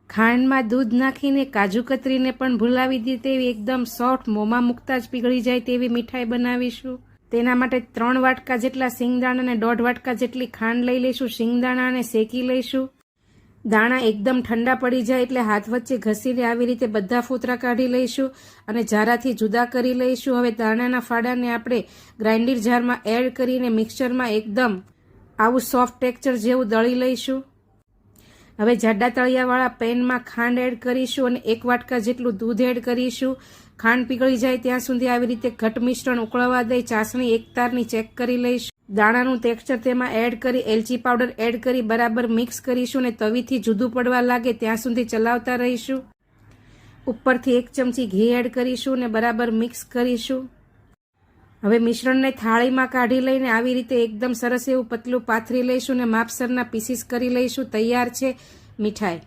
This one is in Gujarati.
ખાંડમાં દૂધ નાખીને કાજુ કતરીને પણ ભૂલાવી દે તેવી એકદમ સોફ્ટ મોંમાં મૂકતા જ પીગળી જાય તેવી મીઠાઈ બનાવીશું। તેના માટે 3 વાટકા જેટલા સિંગદાણા અને 1.5 વાટકા જેટલી ખાંડ લઈ લઈશું। સિંગદાણાને શેકી લઈશું। દાણા એકદમ ઠંડા પડી જાય એટલે હાથ વચ્ચે ઘસીને આવી રીતે બધા ફોતરા કાઢી લઈશું અને જારાથી જુદા કરી લઈશું। હવે દાણાના ફાડાને આપણે ગ્રાઇન્ડર જારમાં એડ કરીને મિક્સચરમાં એકદમ આવું સોફ્ટ ટેક્સચર જેવું દળી લઈશું। હવે જાડા તળિયાવાળા પેનમાં ખાંડ એડ કરીશું અને 1 વાટકા જેટલું દૂધ એડ કરીશું। ખાંડ પીગળી જાય ત્યાં સુધી આવી રીતે ઘટ મિશ્રણ ઉકળવા દઈ ચાસણી એક તારની ચેક કરી લઈશું। દાણાનું ટેક્સચર તેમાં એડ કરી એલચી પાવડર એડ કરી બરાબર મિક્સ કરીશું અને તવીથી જુદું પડવા લાગે ત્યાં સુધી ચલાવતા રહીશું। ઉપરથી 1 ચમચી ઘી એડ કરીશું અને બરાબર મિક્સ કરીશું। હવે મિશ્રણને થાળીમાં કાઢી લઈને આવી રીતે એકદમ સરસ એવું પતલું પાથરી લઈશું અને માપસરના પીસીસ કરી લઈશું। તૈયાર છે મીઠાઈ।